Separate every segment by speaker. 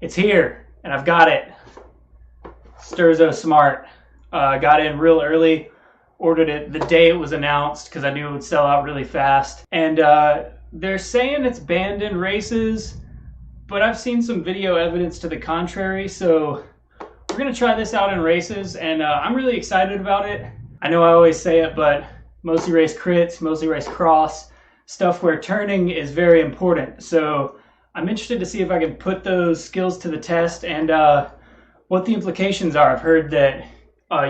Speaker 1: It's here, and I've got it. Sterzo Smart. Got in real early, ordered it the day it was announced because I knew it would sell out really fast. And they're saying it's banned in races, but I've seen some video evidence to the contrary, so we're gonna try this out in races, and I'm really excited about it. I know I always say it, but mostly race crits, mostly race cross, stuff where turning is very important. So I'm interested to see if I can put those skills to the test and what the implications are. I've heard that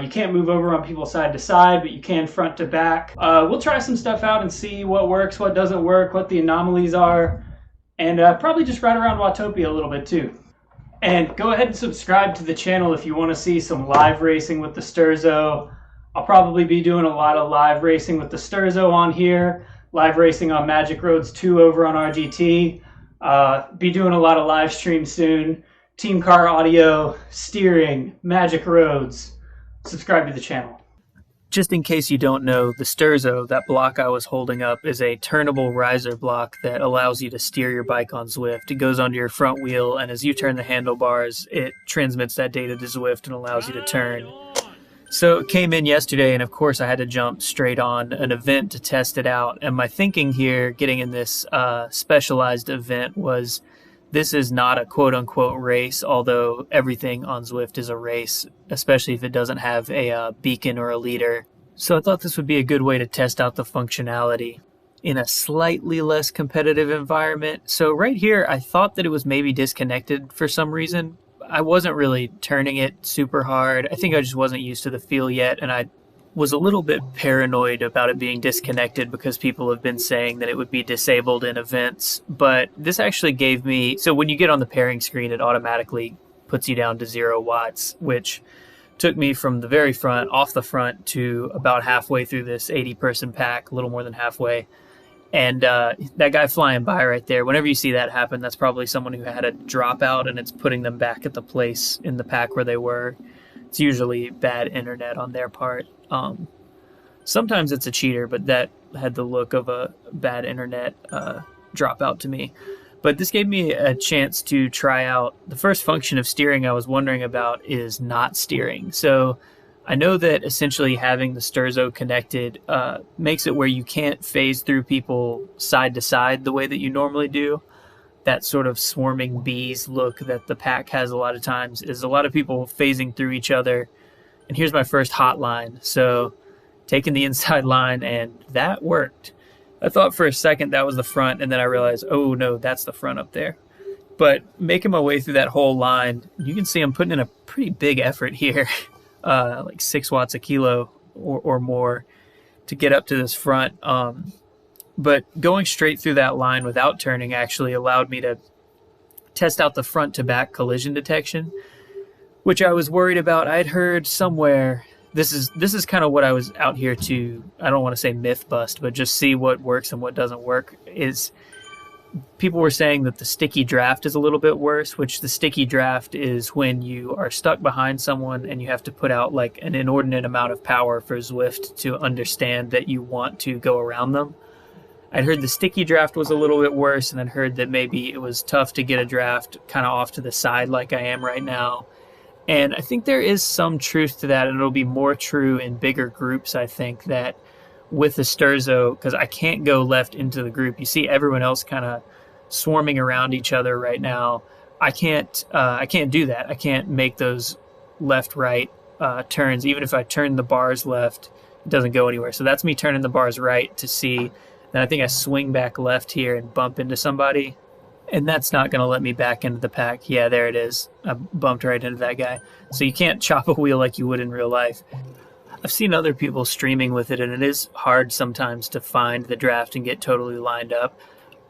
Speaker 1: you can't move over on people side to side, but you can front to back. We'll try some stuff out and see what works, what doesn't work, what the anomalies are, and probably just ride around Watopia a little bit too. And go ahead and subscribe to the channel if you want to see some live racing with the Sterzo. I'll probably be doing a lot of live racing with the Sterzo on here, live racing on Magic Roads 2 over on RGT. Be doing a lot of live streams soon. Team car audio, steering, Magic Roads. Subscribe to the channel.
Speaker 2: Just in case you don't know, the Sterzo, that block I was holding up, is a turnable riser block that allows you to steer your bike on Zwift. It goes onto your front wheel, and as you turn the handlebars, it transmits that data to Zwift and allows you to turn. So it came in yesterday, and of course I had to jump straight on an event to test it out. And my thinking here, getting in this specialized event, was this is not a quote-unquote race, although everything on Zwift is a race, especially if it doesn't have a beacon or a leader. So I thought this would be a good way to test out the functionality in a slightly less competitive environment. So right here, I thought that it was maybe disconnected for some reason. I wasn't really turning it super hard. I think I just wasn't used to the feel yet, and I was a little bit paranoid about it being disconnected because people have been saying that it would be disabled in events. But this actually gave me, so when you get on the pairing screen, it automatically puts you down to 0 watts, which took me from the very front, off the front, to about halfway through this 80-person pack, a little more than halfway. And that guy flying by right there, whenever you see that happen, that's probably someone who had a dropout and it's putting them back at the place in the pack where they were. It's usually bad internet on their part. Sometimes it's a cheater, but that had the look of a bad internet dropout to me. But this gave me a chance to try out the first function of steering I was wondering about is not steering. So I know that essentially having the Sterzo connected makes it where you can't phase through people side to side the way that you normally do. That sort of swarming bees look that the pack has a lot of times is a lot of people phasing through each other. And here's my first hot line. So taking the inside line, and that worked. I thought for a second that was the front, and then I realized, oh no, that's the front up there. But making my way through that whole line, you can see I'm putting in a pretty big effort here. Like 6 watts a kilo or more to get up to this front. But going straight through that line without turning actually allowed me to test out the front to back collision detection, which I was worried about. I'd heard somewhere, this is kind of what I was out here to, I don't want to say myth bust, but just see what works and what doesn't work, is people were saying that the sticky draft is a little bit worse, which the sticky draft is when you are stuck behind someone and you have to put out like an inordinate amount of power for Zwift to understand that you want to go around them. I'd heard the sticky draft was a little bit worse, and I'd heard that maybe it was tough to get a draft kind of off to the side like I am right now. And I think there is some truth to that, and it'll be more true in bigger groups, I think, that with the Sterzo, because I can't go left into the group. You see everyone else kind of swarming around each other right now. I can't do that. I can't make those left-right turns. Even if I turn the bars left, it doesn't go anywhere. So that's me turning the bars right to see. Then I think I swing back left here and bump into somebody, and that's not going to let me back into the pack. Yeah, there it is. I bumped right into that guy. So you can't chop a wheel like you would in real life. I've seen other people streaming with it, and it is hard sometimes to find the draft and get totally lined up.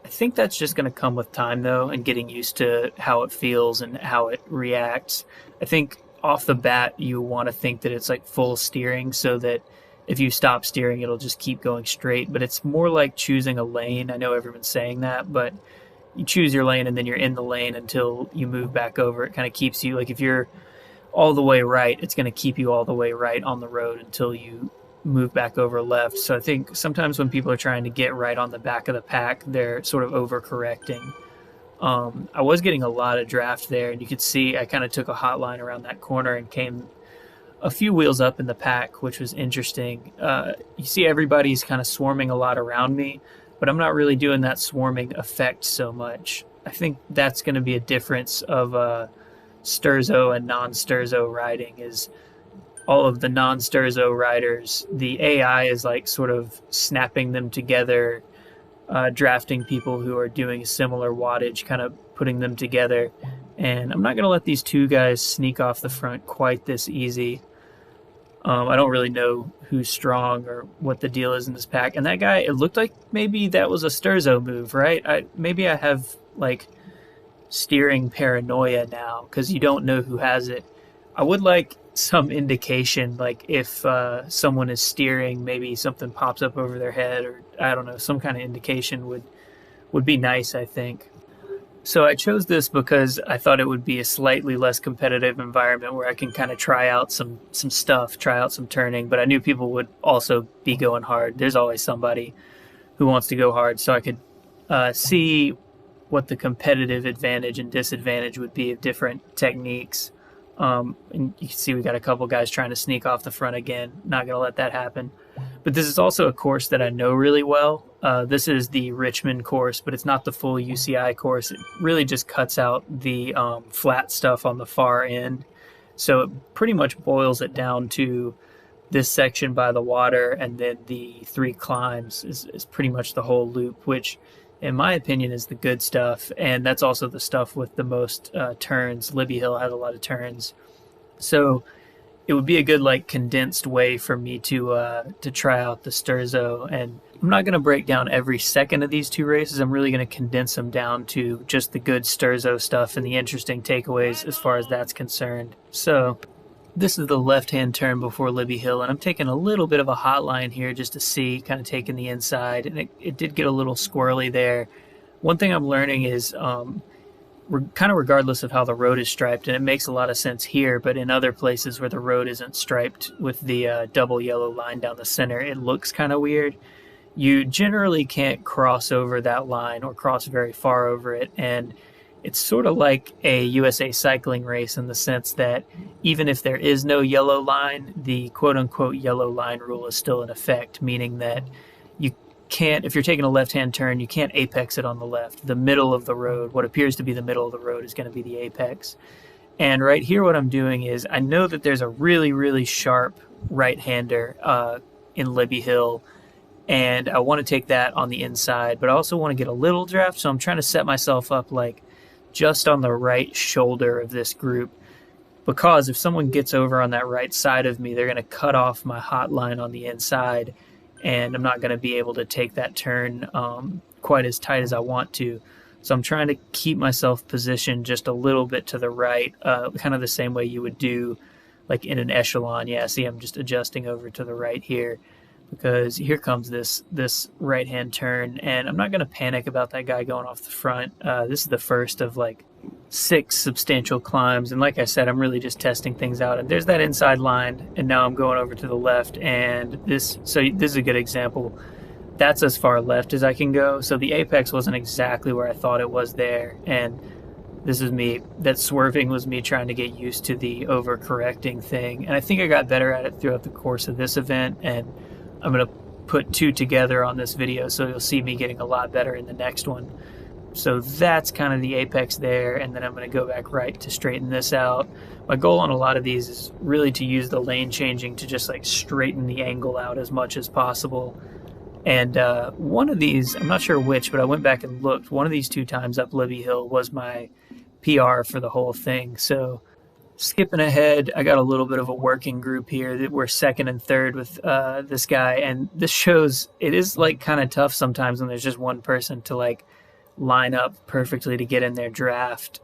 Speaker 2: I think that's just going to come with time, though, and getting used to how it feels and how it reacts. I think off the bat, you want to think that it's like full steering so that if you stop steering, it'll just keep going straight. But it's more like choosing a lane. I know everyone's saying that, but you choose your lane and then you're in the lane until you move back over. It kind of keeps you, like if you're all the way right, it's going to keep you all the way right on the road until you move back over left. So I think sometimes when people are trying to get right on the back of the pack, they're sort of overcorrecting. I was getting a lot of draft there, and you could see I kind of took a hot line around that corner and came a few wheels up in the pack, which was interesting. You see everybody's kind of swarming a lot around me, but I'm not really doing that swarming effect so much. I think that's going to be a difference of Sterzo and non-Sterzo riding. Is all of the non-Sterzo riders, the AI is like sort of snapping them together, drafting people who are doing similar wattage, kind of putting them together. And I'm not going to let these two guys sneak off the front quite this easy. I don't really know who's strong or what the deal is in this pack. And that guy, it looked like maybe that was a Sterzo move, right? Maybe I have like steering paranoia now because you don't know who has it. I would like some indication, like if someone is steering, maybe something pops up over their head, or I don't know, some kind of indication would be nice, I think. So I chose this because I thought it would be a slightly less competitive environment where I can kind of try out some stuff, try out some turning, but I knew people would also be going hard. There's always somebody who wants to go hard, so I could see what the competitive advantage and disadvantage would be of different techniques. And you can see we got a couple guys trying to sneak off the front again. Not going to let that happen. But this is also a course that I know really well. This is the Richmond course, but it's not the full UCI course. It really just cuts out the flat stuff on the far end. So it pretty much boils it down to this section by the water, and then the 3 climbs is pretty much the whole loop, which in my opinion is the good stuff. And that's also the stuff with the most turns. Libby Hill has a lot of turns. So it would be a good like condensed way for me to try out the Sterzo. And I'm not going to break down every second of these 2 races. I'm really going to condense them down to just the good Sterzo stuff and the interesting takeaways as far as that's concerned. So this is the left-hand turn before Libby Hill, and I'm taking a little bit of a hot line here just to see, kind of taking the inside, and it did get a little squirrely there. One thing I'm learning is kind of regardless of how the road is striped, and it makes a lot of sense here, but in other places where the road isn't striped with the double yellow line down the center, it looks kind of weird. You generally can't cross over that line or cross very far over it, and it's sort of like a USA cycling race in the sense that even if there is no yellow line, the quote-unquote yellow line rule is still in effect, meaning that you can't, if you're taking a left-hand turn, you can't apex it on the left. The middle of the road, what appears to be the middle of the road, is going to be the apex. And right here what I'm doing is I know that there's a really, really sharp right-hander in Libby Hill, and I want to take that on the inside, but I also want to get a little draft, so I'm trying to set myself up like just on the right shoulder of this group, because if someone gets over on that right side of me, they're going to cut off my hot line on the inside, and I'm not going to be able to take that turn quite as tight as I want to. So I'm trying to keep myself positioned just a little bit to the right, kind of the same way you would do like in an echelon. Yeah, see, I'm just adjusting over to the right here, because here comes this right-hand turn, and I'm not going to panic about that guy going off the front. This is the first of like 6 substantial climbs, and like I said, I'm really just testing things out. And there's that inside line, and now I'm going over to the left, and this is a good example. That's as far left as I can go, so the apex wasn't exactly where I thought it was there, and this is me, that swerving was me trying to get used to the overcorrecting thing, and I think I got better at it throughout the course of this event, and I'm going to put 2 together on this video, so you'll see me getting a lot better in the next one. So that's kind of the apex there, and then I'm going to go back right to straighten this out. My goal on a lot of these is really to use the lane changing to just like straighten the angle out as much as possible. And one of these, I'm not sure which, but I went back and looked. One of these 2 times up Libby Hill was my PR for the whole thing. So skipping ahead, I got a little bit of a working group here that we're 2nd and 3rd with this guy, and this shows it is like kind of tough sometimes when there's just one person to like line up perfectly to get in their draft.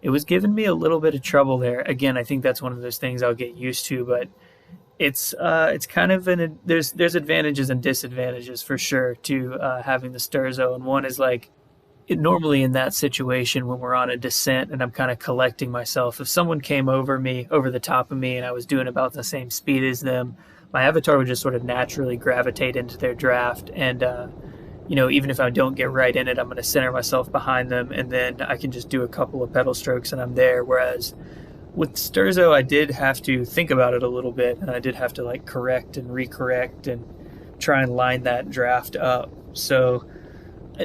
Speaker 2: It was giving me a little bit of trouble there. Again, I think that's one of those things I'll get used to, but it's kind of there's advantages and disadvantages for sure to having the Sterzo, and one is like, normally in that situation when we're on a descent and I'm kind of collecting myself, if someone came over the top of me, and I was doing about the same speed as them, my avatar would just sort of naturally gravitate into their draft, and even if I don't get right in it, I'm going to center myself behind them, and then I can just do a couple of pedal strokes and I'm there. Whereas with Sterzo, I did have to think about it a little bit, and I did have to like correct and recorrect and try and line that draft up. So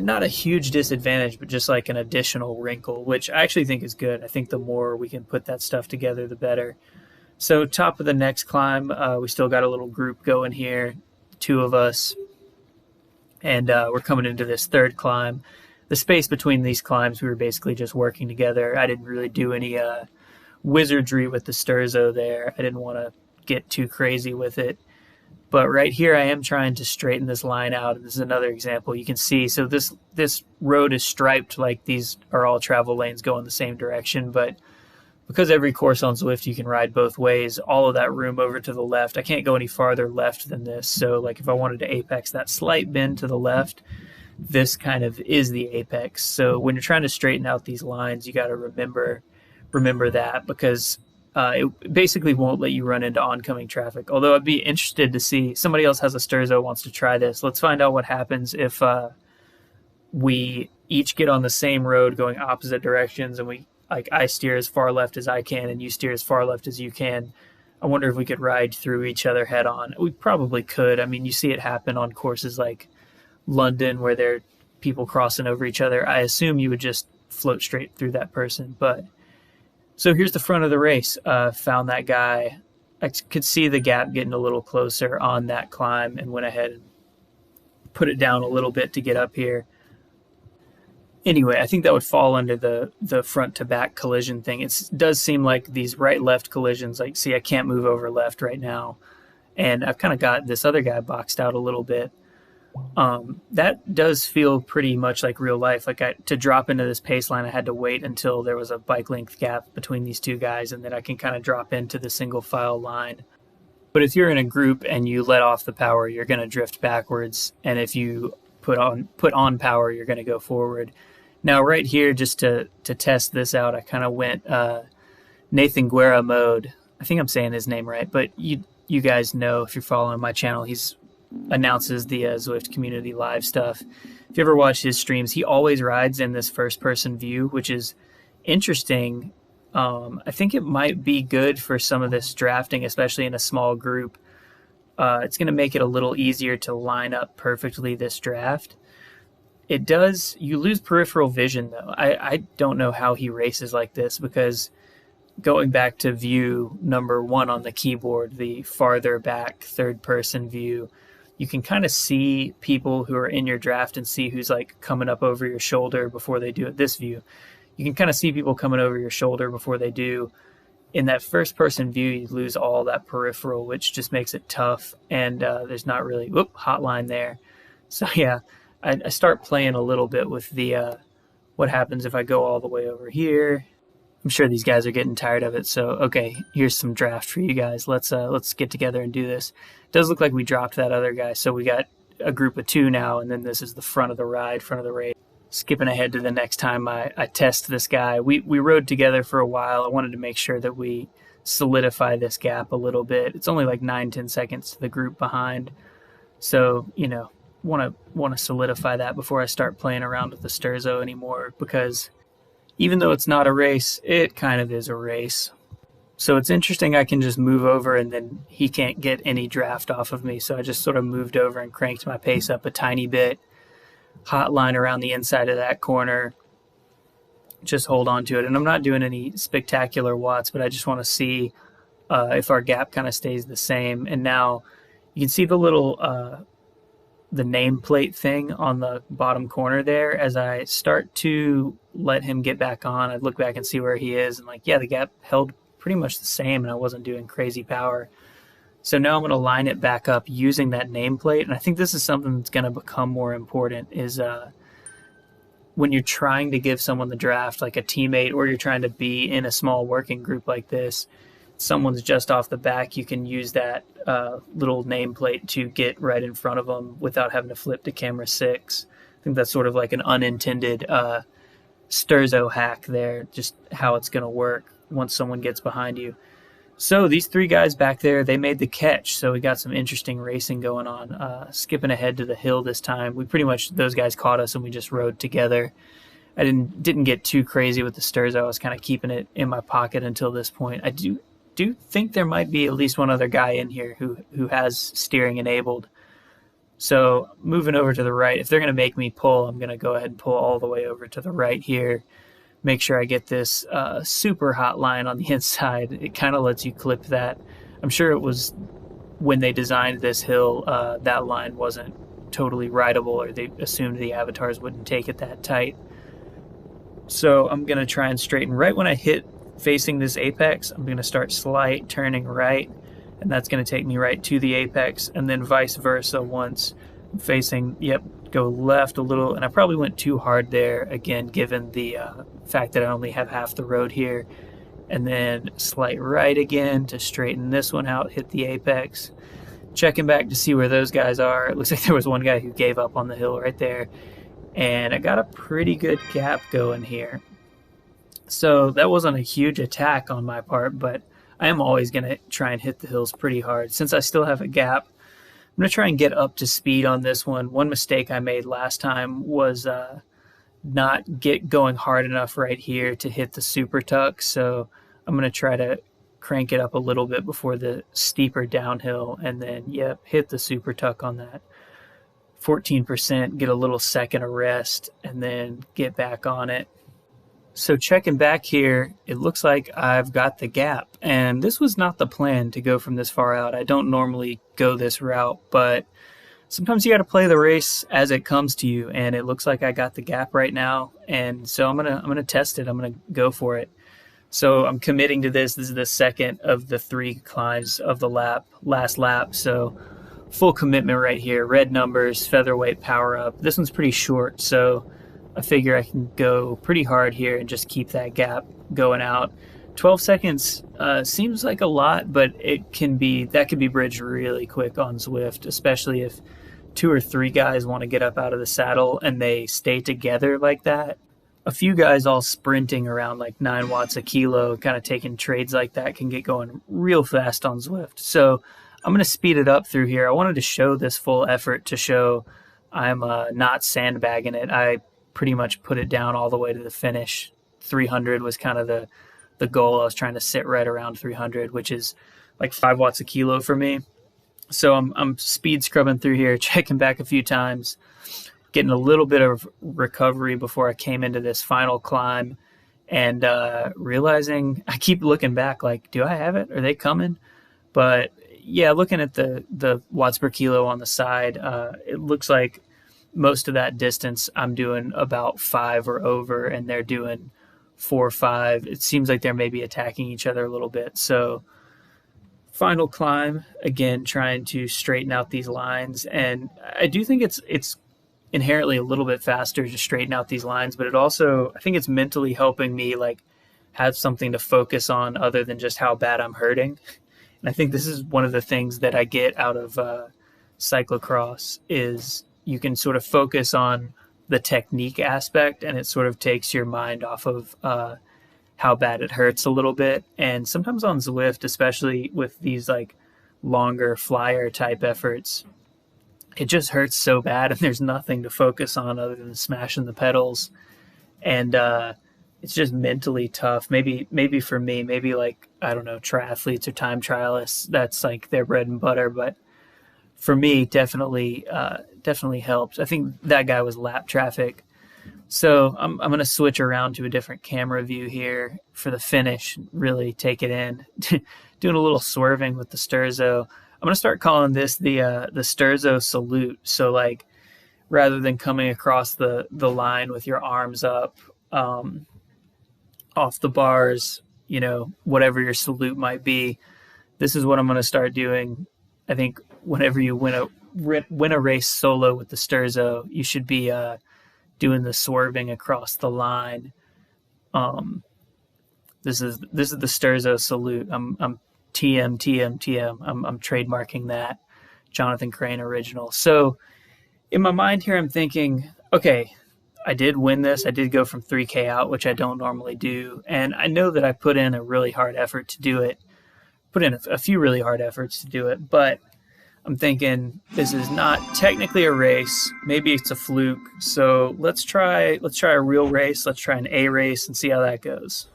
Speaker 2: not a huge disadvantage, but just like an additional wrinkle, which I actually think is good. I think the more we can put that stuff together, the better. So top of the next climb, we still got a little group going here, 2 of us, and we're coming into this third climb. The space between these climbs, we were basically just working together. I didn't really do any wizardry with the Sterzo there. I didn't want to get too crazy with it. But right here, I am trying to straighten this line out. And this is another example you can see. So this road is striped like these are all travel lanes going the same direction. But because every course on Zwift you can ride both ways, all of that room over to the left, I can't go any farther left than this. So like if I wanted to apex that slight bend to the left, this kind of is the apex. So when you're trying to straighten out these lines, you got to remember that, because it basically won't let you run into oncoming traffic. Although I'd be interested to see, somebody else has a Sterzo, wants to try this. Let's find out what happens if we each get on the same road going opposite directions, and I steer as far left as I can and you steer as far left as you can. I wonder if we could ride through each other head on. We probably could. I mean, you see it happen on courses like London where there are people crossing over each other. I assume you would just float straight through that person. But so here's the front of the race. Found that guy. I could see the gap getting a little closer on that climb and went ahead and put it down a little bit to get up here. Anyway, I think that would fall under the front to back collision thing. It does seem like these right-left collisions, like, see, I can't move over left right now. And I've kind of got this other guy boxed out a little bit. That does feel pretty much like real life. Like to drop into this pace line, I had to wait until there was a bike length gap between these two guys, and then I can kind of drop into the single file line. But if you're in a group and you let off the power, you're going to drift backwards. And if you put on power, you're going to go forward. Now, right here, just to test this out, I kind of went Nathan Guerra mode. I think I'm saying his name right, but you guys know, if you're following my channel, he's announces the Zwift community live stuff. If you ever watch his streams, he always rides in this first-person view, which is interesting. I think it might be good for some of this drafting, especially in a small group. It's going to make it a little easier to line up perfectly this draft. It does, you lose peripheral vision, though. I don't know how he races like this, because going back to view number 1 on the keyboard, the farther back third-person view, you can kind of see people who are in your draft and see who's like coming up over your shoulder before they do at this view. You can kind of see people coming over your shoulder before they do. In that first-person view, you lose all that peripheral, which just makes it tough, and there's not really, hotline there. So yeah, I start playing a little bit with the what happens if I go all the way over here. I'm sure these guys are getting tired of it, so okay, here's some draft for you guys. Let's get together and do this. It does look like we dropped that other guy, so we got a group of 2 now, and then this is the front of the ride, front of the race. Skipping ahead to the next time I test this guy. We rode together for a while. I wanted to make sure that we solidify this gap a little bit. It's only like 9-10 seconds to the group behind, so want to solidify that before I start playing around with the Sterzo anymore, because even though it's not a race, it kind of is a race. So it's interesting, I can just move over and then he can't get any draft off of me. So I just sort of moved over and cranked my pace up a tiny bit. Hot line around the inside of that corner. Just hold on to it. And I'm not doing any spectacular watts, but I just want to see if our gap kind of stays the same. And now you can see the little the nameplate thing on the bottom corner there. As I start to let him get back on, I look back and see where he is, and like, yeah, the gap held pretty much the same, and I wasn't doing crazy power. So now I'm going to line it back up using that nameplate, and I think this is something that's going to become more important, is when you're trying to give someone the draft, like a teammate, or you're trying to be in a small working group like this, someone's just off the back, you can use that little nameplate to get right in front of them without having to flip to camera 6. I think that's sort of like an unintended Sterzo hack there, just how it's going to work once someone gets behind you. So these three guys back there, they made the catch. So we got some interesting racing going on. Skipping ahead to the hill this time, those guys caught us and we just rode together. I didn't get too crazy with the Sterzo. I was kind of keeping it in my pocket until this point. I do think there might be at least one other guy in here who has steering enabled. So moving over to the right, if they're going to make me pull, I'm going to go ahead and pull all the way over to the right here. Make sure I get this super hot line on the inside. It kind of lets you clip that. I'm sure it was when they designed this hill, that line wasn't totally rideable, or they assumed the avatars wouldn't take it that tight. So I'm going to try and straighten right when I hit facing this apex. I'm going to start slight turning right, and that's going to take me right to the apex, and then vice versa once I'm facing, go left a little, and I probably went too hard there, again, given the fact that I only have half the road here, and then slight right again to straighten this one out, hit the apex. Checking back to see where those guys are. It looks like there was one guy who gave up on the hill right there, and I got a pretty good gap going here. So that wasn't a huge attack on my part, but I am always going to try and hit the hills pretty hard. Since I still have a gap, I'm going to try and get up to speed on this one. One mistake I made last time was not going hard enough right here to hit the super tuck. So I'm going to try to crank it up a little bit before the steeper downhill, and then, hit the super tuck on that 14%, get a little second of rest, and then get back on it. So checking back here, it looks like I've got the gap, and this was not the plan to go from this far out. I don't normally go this route, but sometimes you got to play the race as it comes to you, and it looks like I got the gap right now, and so I'm gonna test it. I'm gonna go for it. So I'm committing to this. This is the second of the 3 climbs of the last lap. So full commitment right here. Red numbers, featherweight power up. This one's pretty short, so I figure I can go pretty hard here and just keep that gap going out. 12 seconds seems like a lot, but that can be bridged really quick on Zwift, especially if 2 or 3 guys want to get up out of the saddle and they stay together like that. A few guys all sprinting around like 9 watts a kilo, kind of taking trades like that, can get going real fast on Zwift. So I'm going to speed it up through here. I wanted to show this full effort to show I'm not sandbagging it. I pretty much put it down all the way to the finish. 300 was kind of the goal. I was trying to sit right around 300, which is like 5 watts a kilo for me. So I'm speed scrubbing through here, checking back a few times, getting a little bit of recovery before I came into this final climb, and realizing I keep looking back like, do I have it? Are they coming? But yeah, looking at the watts per kilo on the side, it looks like most of that distance I'm doing about 5 or over, and they're doing 4 or 5. It seems like they're maybe attacking each other a little bit. So final climb, again, trying to straighten out these lines. And I do think it's inherently a little bit faster to straighten out these lines, but I think it's mentally helping me like have something to focus on other than just how bad I'm hurting. And I think this is one of the things that I get out of cyclocross is you can sort of focus on the technique aspect, and it sort of takes your mind off of how bad it hurts a little bit. And sometimes on Zwift, especially with these like longer flyer type efforts, it just hurts so bad, and there's nothing to focus on other than smashing the pedals. And it's just mentally tough. Maybe for me, maybe like, I don't know, triathletes or time trialists, that's like their bread and butter. But for me, definitely helped. I think that guy was lap traffic. So I'm going to switch around to a different camera view here for the finish, really take it in, doing a little swerving with the Sterzo. I'm going to start calling this the Sterzo Salute. So like, rather than coming across the line with your arms up, off the bars, whatever your salute might be, this is what I'm going to start doing. I think whenever you win a race solo with the Sterzo, you should be doing the swerving across the line. This is the Sterzo Salute. I'm TM. I'm trademarking that. Jonathan Crane original. So in my mind here, I'm thinking, okay, I did win this. I did go from 3K out, which I don't normally do. And I know that I put in a really hard effort to do it put in a few really hard efforts to do it, but I'm thinking this is not technically a race. Maybe it's a fluke. So let's try a real race. Let's try an A race and see how that goes.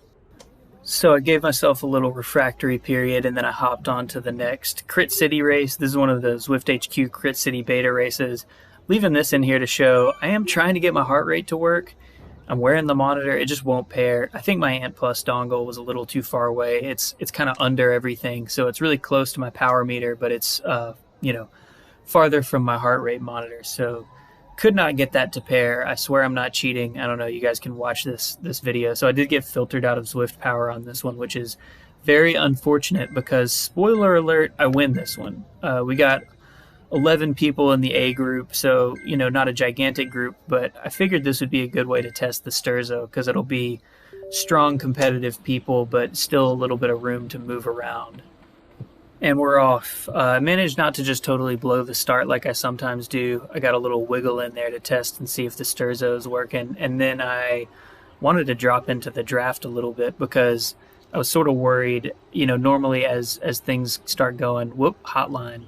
Speaker 2: So I gave myself a little refractory period, and then I hopped on to the next Crit City race. This is one of the Zwift HQ Crit City beta races. Leaving this in here to show I am trying to get my heart rate to work. I'm wearing the monitor. It just won't pair. I think my Ant Plus dongle was a little too far away. It's kind of under everything, so it's really close to my power meter, but it's farther from my heart rate monitor. So could not get that to pair. I swear I'm not cheating. I don't know. You guys can watch this video. So I did get filtered out of Zwift power on this one, which is very unfortunate because, spoiler alert, I win this one. We got 11 people in the A group, so, not a gigantic group, but I figured this would be a good way to test the Sterzo because it'll be strong competitive people, but still a little bit of room to move around. And we're off. I managed not to just totally blow the start like I sometimes do. I got a little wiggle in there to test and see if the Sterzo is working. And then I wanted to drop into the draft a little bit because I was sort of worried, normally as things start going, hotline.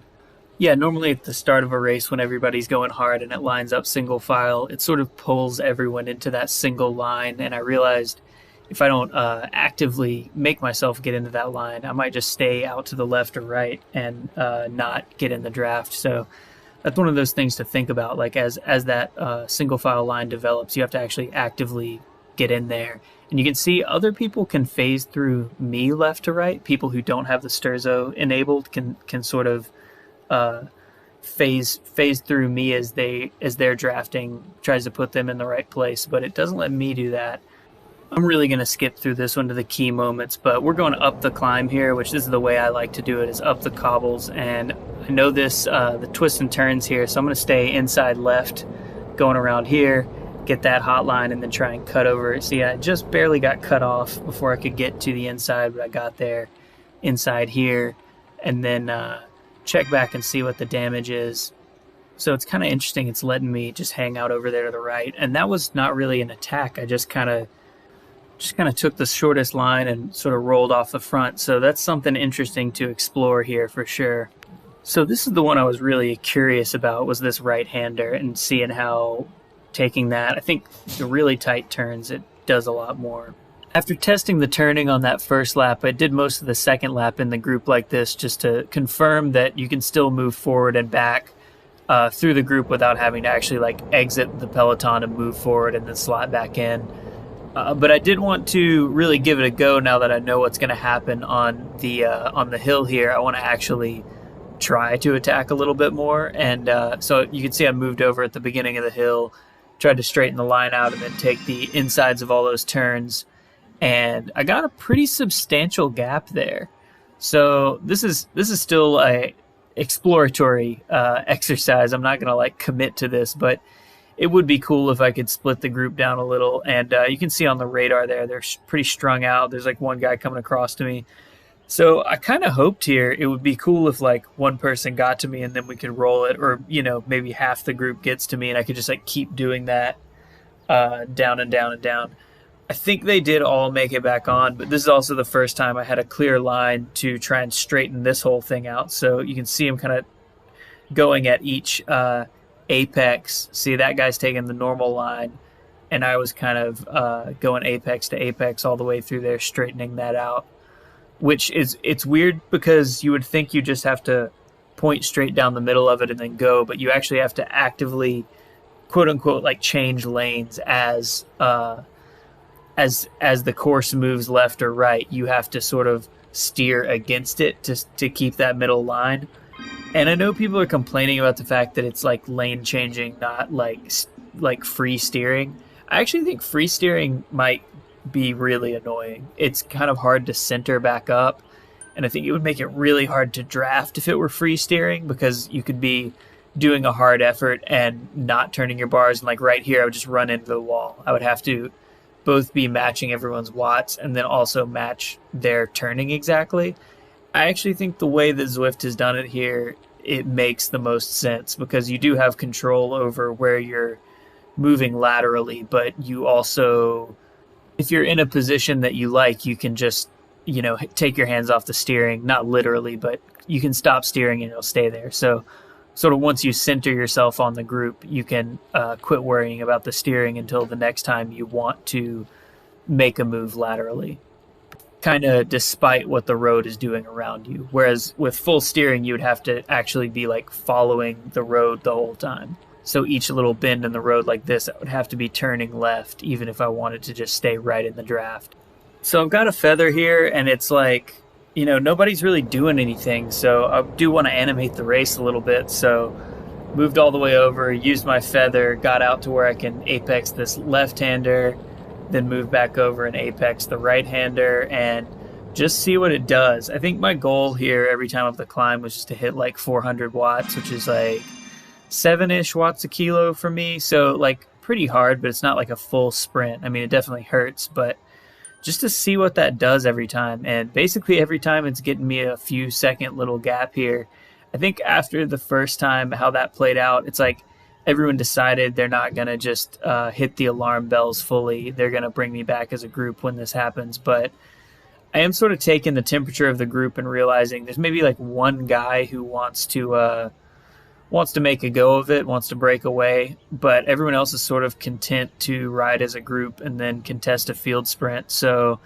Speaker 2: Yeah, normally at the start of a race when everybody's going hard and it lines up single file, it sort of pulls everyone into that single line. And I realized if I don't actively make myself get into that line, I might just stay out to the left or right and not get in the draft. So that's one of those things to think about. Like as that single file line develops, you have to actually actively get in there. And you can see other people can phase through me left to right. People who don't have the Sterzo enabled can sort of phase through me as their drafting tries to put them in the right place, but it doesn't let me do that. I'm really going to skip through this one to the key moments, but we're going up the climb here, which this is the way I like to do it, is up the cobbles. And I know this, the twists and turns here, so I'm going to stay inside left, going around here, get that hot line, and then try and cut over. See, I just barely got cut off before I could get to the inside, but I got there inside here, and then check back and see what the damage is. So it's kind of interesting. It's letting me just hang out over there to the right, and that was not really an attack. I just kind of took the shortest line and sort of rolled off the front. So that's something interesting to explore here for sure. So this is the one I was really curious about, was this right-hander, and seeing how taking that, I think the really tight turns, it does a lot more. After testing the turning on that first lap, I did most of the second lap in the group like this just to confirm that you can still move forward and back through the group without having to actually exit the peloton and move forward and then slot back in. But I did want to really give it a go now that I know what's going to happen on the hill here. I want to actually try to attack a little bit more. And so you can see I moved over at the beginning of the hill, tried to straighten the line out and then take the insides of all those turns. And I got a pretty substantial gap there. So this is still a exploratory exercise. I'm not going to commit to this, but it would be cool if I could split the group down a little. And you can see on the radar there, they're pretty strung out. There's one guy coming across to me. So I kind of hoped here it would be cool if one person got to me and then we could roll it, or, maybe half the group gets to me and I could just keep doing that down and down and down. I think they did all make it back on, but this is also the first time I had a clear line to try and straighten this whole thing out. So you can see him kind of going at each apex. See, that guy's taking the normal line, and I was kind of going apex to apex all the way through there, straightening that out, which it's weird because you would think you just have to point straight down the middle of it and then go, but you actually have to actively, quote unquote, change lanes as the course moves left or right. You have to sort of steer against it to keep that middle line. And I know people are complaining about the fact that it's lane changing, not like free steering. I actually think free steering might be really annoying. It's kind of hard to center back up, and I think it would make it really hard to draft if it were free steering, because you could be doing a hard effort and not turning your bars, and right here I would just run into the wall. I would have to both be matching everyone's watts and then also match their turning exactly. I actually think the way that Zwift has done it here, it makes the most sense, because you do have control over where you're moving laterally, but you also, if you're in a position that you like, you can just take your hands off the steering, not literally, but you can stop steering and it'll stay there. So sort of once you center yourself on the group, you can quit worrying about the steering until the next time you want to make a move laterally, kind of despite what the road is doing around you. Whereas with full steering, you would have to actually be like following the road the whole time. So each little bend in the road like this, I would have to be turning left, even if I wanted to just stay right in the draft. So I've got a feather here, and it's like, nobody's really doing anything. So I do want to animate the race a little bit. So moved all the way over, used my feather, got out to where I can apex this left-hander, then move back over and apex the right-hander, and just see what it does. I think my goal here every time up the climb was just to hit like 400 watts, which is like 7-ish watts a kilo for me. So like pretty hard, but it's not like a full sprint. I mean, it definitely hurts, but just to see what that does every time. And basically every time it's getting me a few second little gap here. I think after the first time how that played out, it's like everyone decided they're not going to just hit the alarm bells fully. They're going to bring me back as a group when this happens. But I am sort of taking the temperature of the group and realizing there's maybe like one guy who wants to make a go of it, wants to break away, but everyone else is sort of content to ride as a group and then contest a field sprint. So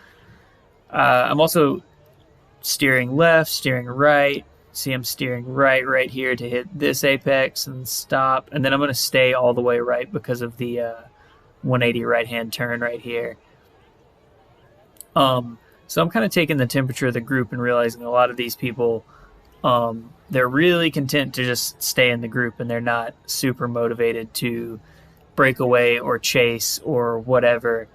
Speaker 2: I'm also steering left, steering right. See, I'm steering right here to hit this apex and stop. And then I'm going to stay all the way right because of the 180 right-hand turn right here. So I'm kind of taking the temperature of the group and realizing a lot of these people, they're really content to just stay in the group, and they're not super motivated to break away or chase or whatever.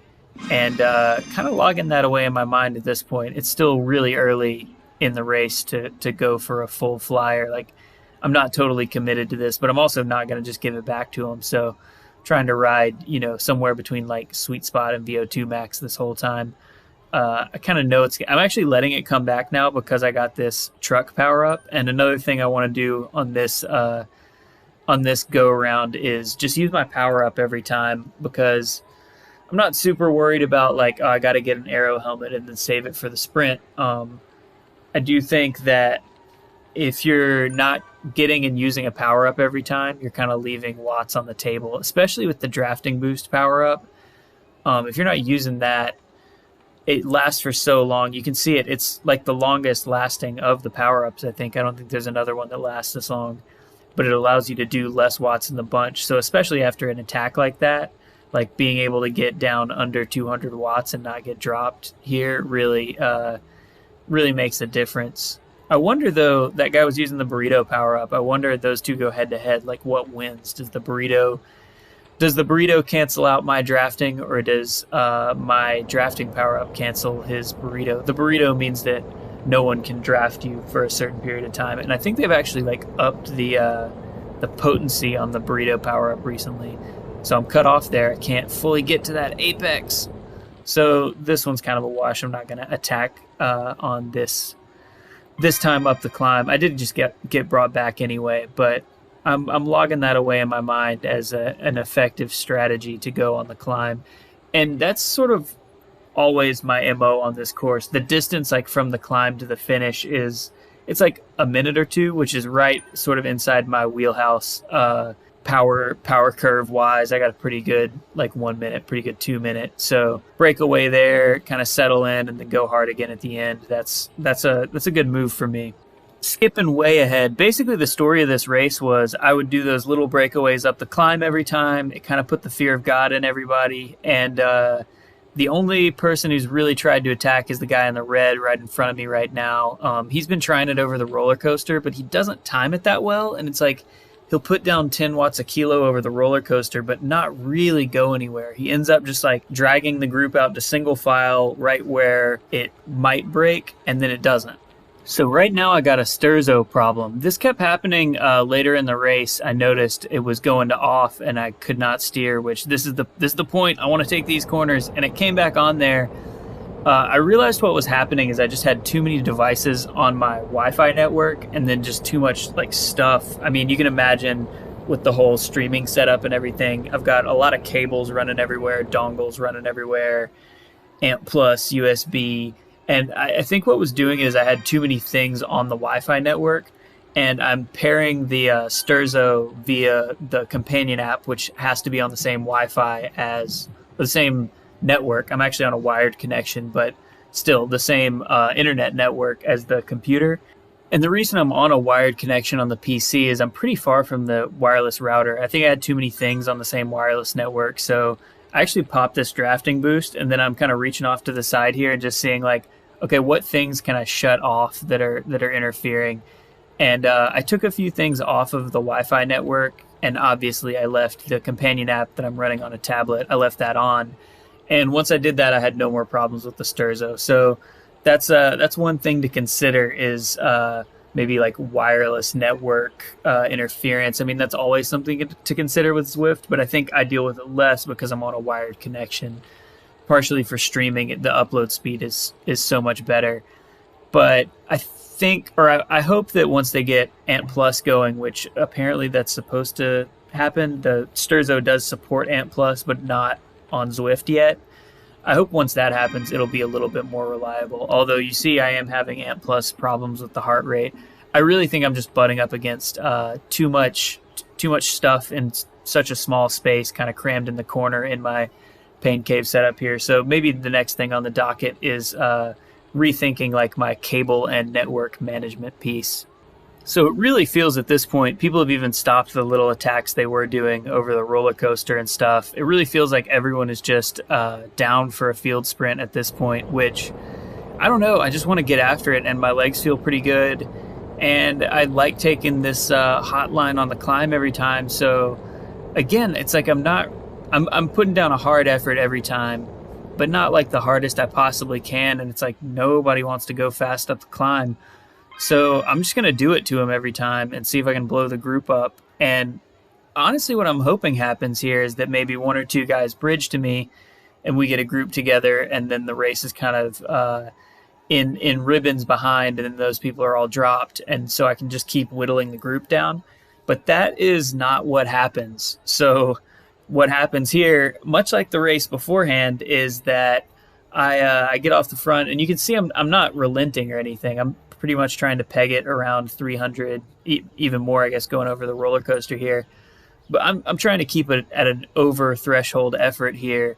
Speaker 2: And kind of logging that away in my mind at this point. It's still really early in the race to go for a full flyer. Like, I'm not totally committed to this, but I'm also not going to just give it back to them. So trying to ride, somewhere between like sweet spot and VO2 max this whole time. I kind of know I'm actually letting it come back now because I got this truck power up. And another thing I want to do on this go around is just use my power up every time, because I'm not super worried about like, I got to get an aero helmet and then save it for the sprint. I do think that if you're not getting and using a power up every time, you're kind of leaving watts on the table, especially with the drafting boost power up. If you're not using that, it lasts for so long. You can see it. It's like the longest lasting of the power-ups, I think. I don't think there's another one that lasts this long. But it allows you to do less watts in the bunch. So especially after an attack like that, like being able to get down under 200 watts and not get dropped here really makes a difference. I wonder, though, that guy was using the burrito power-up. I wonder if those two go head-to-head. Like, what wins? Does the burrito cancel out my drafting, or does my drafting power-up cancel his burrito? The burrito means that no one can draft you for a certain period of time. And I think they've actually like upped the potency on the burrito power-up recently. So I'm cut off there. I can't fully get to that apex. So this one's kind of a wash. I'm not going to attack on this time up the climb. I did just get brought back anyway, but I'm logging that away in my mind as an effective strategy to go on the climb. And that's sort of always my MO on this course. The distance like from the climb to the finish it's like a minute or two, which is right sort of inside my wheelhouse power curve wise. I got a pretty good 1 minute, pretty good 2 minute. So breakaway there, kind of settle in and then go hard again at the end. That's a good move for me. Skipping way ahead, basically the story of this race was I would do those little breakaways up the climb every time. It kind of put the fear of God in everybody, and the only person who's really tried to attack is the guy in the red right in front of me right now. He's been trying it over the roller coaster, but he doesn't time it that well, and it's like he'll put down 10 watts a kilo over the roller coaster but not really go anywhere. He ends up just like dragging the group out to single file right where it might break, and then it doesn't. So right now I got a Sterzo problem. This kept happening later in the race. I noticed it was going to off and I could not steer, which this is the point. I want to take these corners, and it came back on there. I realized what was happening is I just had too many devices on my Wi-Fi network and then just too much like stuff. I mean, you can imagine with the whole streaming setup and everything, I've got a lot of cables running everywhere, dongles running everywhere, Amp Plus, USB, And I think what was doing is I had too many things on the Wi-Fi network, and I'm pairing the Sterzo via the companion app, which has to be on the same Wi-Fi as the same network. I'm actually on a wired connection, but still the same internet network as the computer. And the reason I'm on a wired connection on the PC is I'm pretty far from the wireless router. I think I had too many things on the same wireless network. So I actually popped this drafting boost, and then I'm kind of reaching off to the side here and just seeing like, okay, what things can I shut off that are interfering? And I took a few things off of the Wi-Fi network, and obviously I left the companion app that I'm running on a tablet. I left that on. And once I did that, I had no more problems with the Sterzo. So that's one thing to consider is maybe like wireless network interference. I mean, that's always something to consider with Zwift, but I think I deal with it less because I'm on a wired connection. Partially for streaming, the upload speed is so much better. But I think, or I hope that once they get Ant Plus going, which apparently that's supposed to happen, the Sterzo does support Ant Plus, but not on Zwift yet. I hope once that happens, it'll be a little bit more reliable. Although you see, I am having Ant Plus problems with the heart rate. I really think I'm just butting up against too much stuff in such a small space, kind of crammed in the corner in my pain cave setup here. So maybe the next thing on the docket is rethinking like my cable and network management piece. So it really feels at this point, people have even stopped the little attacks they were doing over the roller coaster and stuff. It really feels like everyone is just down for a field sprint at this point, which I don't know. I just want to get after it, and my legs feel pretty good. And I like taking this hot line on the climb every time. So again, it's like I'm putting down a hard effort every time, but not like the hardest I possibly can. And it's like nobody wants to go fast up the climb. So I'm just going to do it to him every time and see if I can blow the group up. And honestly, what I'm hoping happens here is that maybe one or two guys bridge to me and we get a group together, and then the race is kind of in ribbons behind, and then those people are all dropped. And so I can just keep whittling the group down. But that is not what happens. So what happens here, much like the race beforehand, is that I get off the front, and you can see I'm not relenting or anything. I'm pretty much trying to peg it around 300, even more, I guess, going over the roller coaster here. But I'm trying to keep it at an over threshold effort here.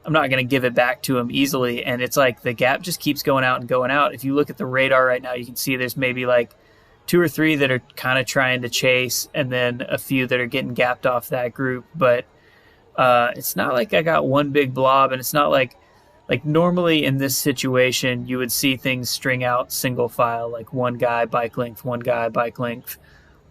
Speaker 2: I'm not going to give it back to him easily, and it's like the gap just keeps going out and going out. If you look at the radar right now, you can see there's maybe like 2 or 3 that are kind of trying to chase, and then a few that are getting gapped off that group. But it's not like I got one big blob, and it's not like normally in this situation, you would see things string out single file, like one guy bike length,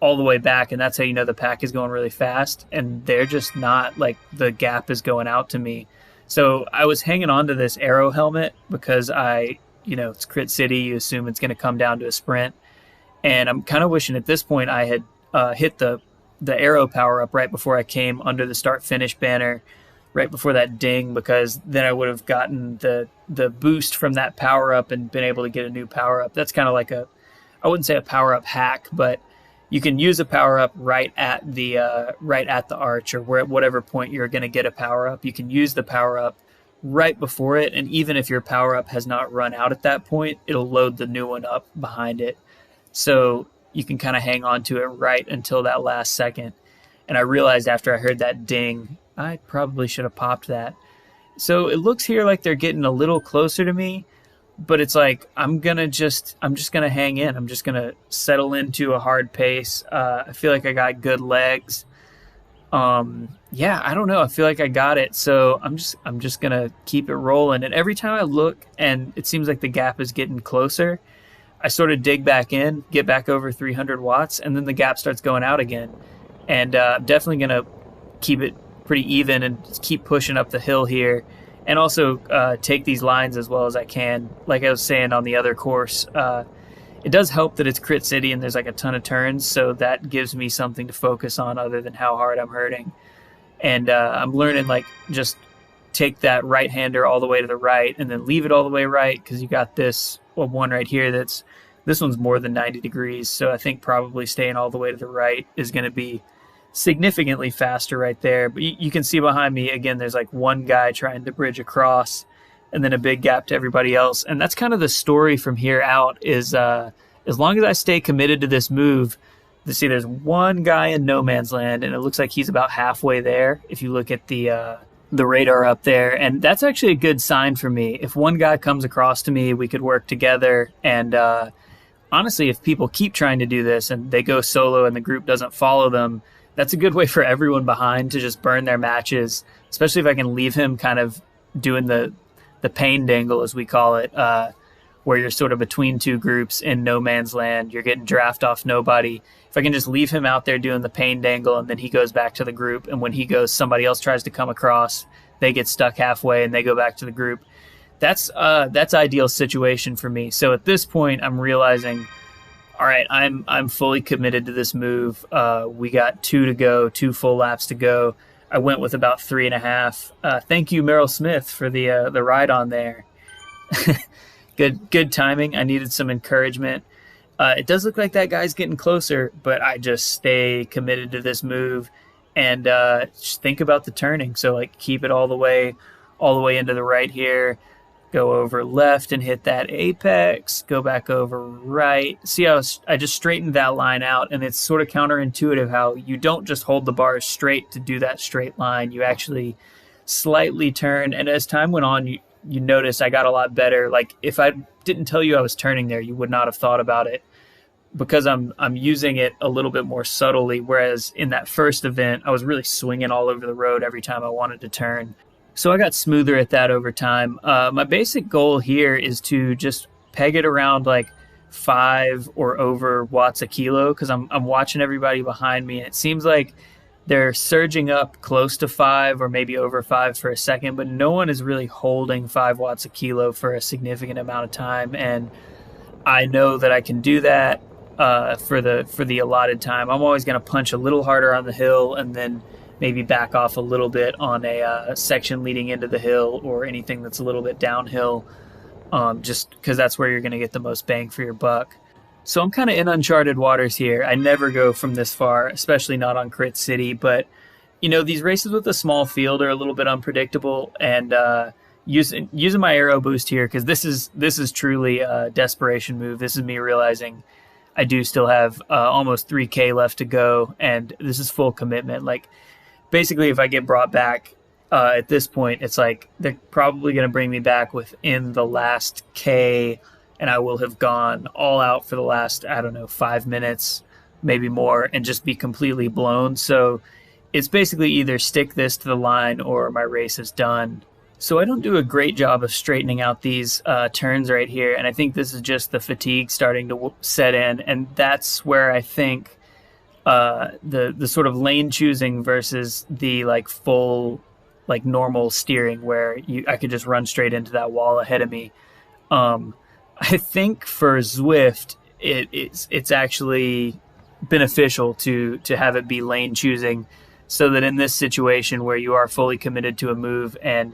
Speaker 2: all the way back. And that's how you know the pack is going really fast. And they're just not, like, the gap is going out to me. So I was hanging on to this Aero helmet because it's Crit City. You assume it's going to come down to a sprint. And I'm kind of wishing at this point I had hit the Aero power up right before I came under the start finish banner, right before that ding, because then I would have gotten the boost from that power up and been able to get a new power up. That's kind of like I wouldn't say a power up hack, but you can use a power up right at the arch, or at whatever point you're going to get a power up. You can use the power up right before it, and even if your power up has not run out at that point, it'll load the new one up behind it. So you can kind of hang on to it right until that last second. And I realized after I heard that ding, I probably should have popped that. So it looks here like they're getting a little closer to me, but it's like I'm just gonna hang in. I'm just gonna settle into a hard pace. I feel like I got good legs. I don't know. I feel like I got it. So I'm just gonna keep it rolling. And every time I look and it seems like the gap is getting closer, I sort of dig back in, get back over 300 watts, and then the gap starts going out again. And I'm definitely going to keep it pretty even and keep pushing up the hill here, and also take these lines as well as I can. Like I was saying on the other course, it does help that it's Crit City and there's like a ton of turns, so that gives me something to focus on other than how hard I'm hurting. And I'm learning, like, just take that right-hander all the way to the right and then leave it all the way right, because you got this one right here this one's more than 90 degrees, so I think probably staying all the way to the right is going to be significantly faster right there. But you can see behind me, again, there's like one guy trying to bridge across, and then a big gap to everybody else. And that's kind of the story from here out is as long as I stay committed to this move, there's one guy in no man's land, and it looks like he's about halfway there if you look at the radar up there. And that's actually a good sign for me. If one guy comes across to me, we could work together. And honestly, if people keep trying to do this and they go solo and the group doesn't follow them, that's a good way for everyone behind to just burn their matches, especially if I can leave him kind of doing the pain dangle, as we call it, where you're sort of between two groups in no man's land. You're getting draft off nobody. If I can just leave him out there doing the pain dangle, and then he goes back to the group, and when he goes, somebody else tries to come across, they get stuck halfway and they go back to the group. That's ideal situation for me. So at this point, I'm realizing, all right, I'm fully committed to this move. We got 2 to go, 2 full laps to go. I went with about 3.5. Thank you, Meryl Smith, for the ride on there. Good timing. I needed some encouragement. It does look like that guy's getting closer, but I just stay committed to this move and just think about the turning. So like keep it all the way into the right here. Go over left and hit that apex. Go back over right. See how I just straightened that line out, and it's sort of counterintuitive how you don't just hold the bars straight to do that straight line. You actually slightly turn, and as time went on, you notice I got a lot better. Like if I didn't tell you I was turning there, you would not have thought about it because I'm using it a little bit more subtly. Whereas in that first event, I was really swinging all over the road every time I wanted to turn. So I got smoother at that over time. My basic goal here is to just peg it around like 5 or over watts a kilo because I'm watching everybody behind me, and it seems like they're surging up close to 5 or maybe over 5 for a second, but no one is really holding 5 watts a kilo for a significant amount of time. And I know that I can do that for the allotted time. I'm always going to punch a little harder on the hill and then maybe back off a little bit on a section leading into the hill or anything that's a little bit downhill, just because that's where you're going to get the most bang for your buck. So I'm kind of in uncharted waters here. I never go from this far, especially not on Crit City. But, these races with a small field are a little bit unpredictable. And using my aero boost here, because this is truly a desperation move. This is me realizing I do still have almost 3K left to go, and this is full commitment. Like, basically, if I get brought back at this point, it's like they're probably going to bring me back within the last K, and I will have gone all out for the last, 5 minutes, maybe more, and just be completely blown. So it's basically either stick this to the line or my race is done. So I don't do a great job of straightening out these turns right here, and I think this is just the fatigue starting to set in, and that's where I think the sort of lane choosing versus the like full like normal steering where I could just run straight into that wall ahead of me. I think for Zwift it's actually beneficial to have it be lane choosing, so that in this situation where you are fully committed to a move and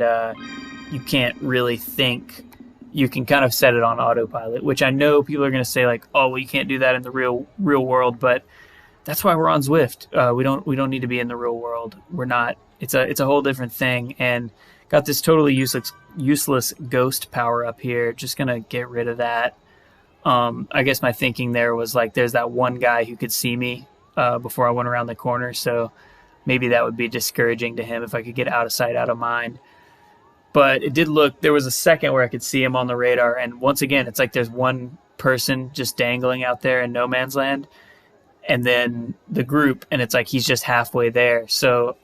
Speaker 2: you can't really think, you can kind of set it on autopilot, which I know people are going to say like, oh, well, you can't do that in the real world, but that's why we're on Zwift. We don't need to be in the real world. We're not. It's a whole different thing. And got this totally useless ghost power up here. Just gonna get rid of that. I guess my thinking there was like, there's that one guy who could see me before I went around the corner, so maybe that would be discouraging to him if I could get out of sight, out of mind. But it did look. There was a second where I could see him on the radar, and once again, it's like there's one person just dangling out there in no man's land, and then the group, and it's like he's just halfway there. So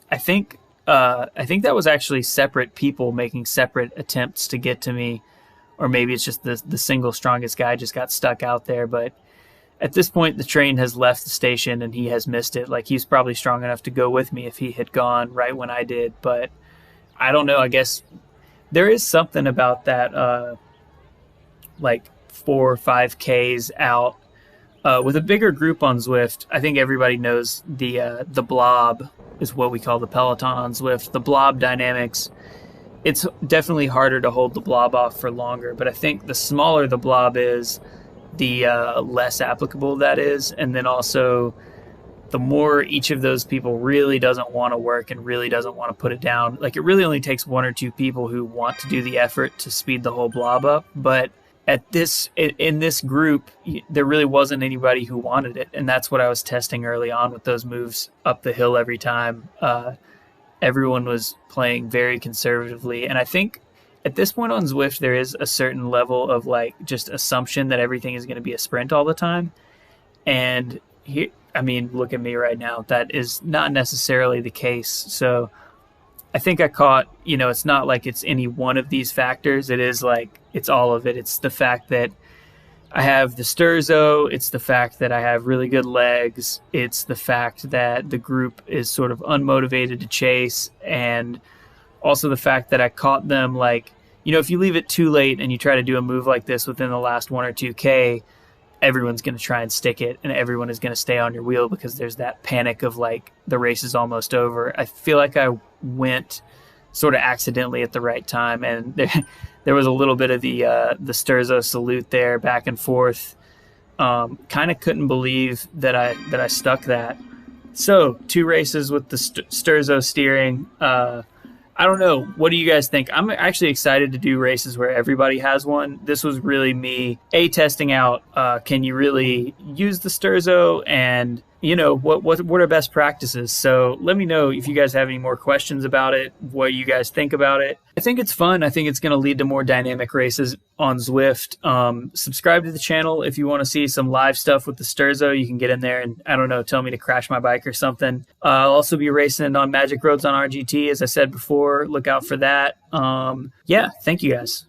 Speaker 2: I think that was actually separate people making separate attempts to get to me, or maybe it's just the single strongest guy just got stuck out there. But at this point, the train has left the station and he has missed it. Like, he's probably strong enough to go with me if he had gone right when I did. But I don't know. I guess there is something about that, like 4 or 5Ks out. With a bigger group on Zwift, I think everybody knows the blob is what we call the peloton on Zwift. The blob dynamics, it's definitely harder to hold the blob off for longer, but I think the smaller the blob is, the less applicable that is. And then also, the more each of those people really doesn't want to work and really doesn't want to put it down. Like, it really only takes one or two people who want to do the effort to speed the whole blob up. But in this group, there really wasn't anybody who wanted it. And that's what I was testing early on with those moves up the hill every time. Everyone was playing very conservatively. And I think at this point on Zwift, there is a certain level of like just assumption that everything is going to be a sprint all the time. And here, I mean, look at me right now. That is not necessarily the case. So I think I caught, it's not like it's any one of these factors. It is like, it's all of it. It's the fact that I have the Sterzo. It's the fact that I have really good legs. It's the fact that the group is sort of unmotivated to chase. And also the fact that I caught them like, if you leave it too late and you try to do a move like this within the last 1 or 2K, everyone's going to try and stick it and everyone is going to stay on your wheel because there's that panic of like the race is almost over. I feel like I went sort of accidentally at the right time, and there was a little bit of the Sterzo Salute there back and forth. Kind of couldn't believe that I stuck that. So 2 races with the Sterzo steering. I don't know. What do you guys think? I'm actually excited to do races where everybody has one. This was really me, testing out, can you really use the Sterzo, and, what are best practices? So let me know if you guys have any more questions about it, what you guys think about it. I think it's fun. I think it's going to lead to more dynamic races on Zwift. Subscribe to the channel if you want to see some live stuff with the Sterzo. You can get in there and, I don't know, tell me to crash my bike or something. I'll also be racing on Magic Roads on RGT, as I said before. Look out for that. Thank you guys.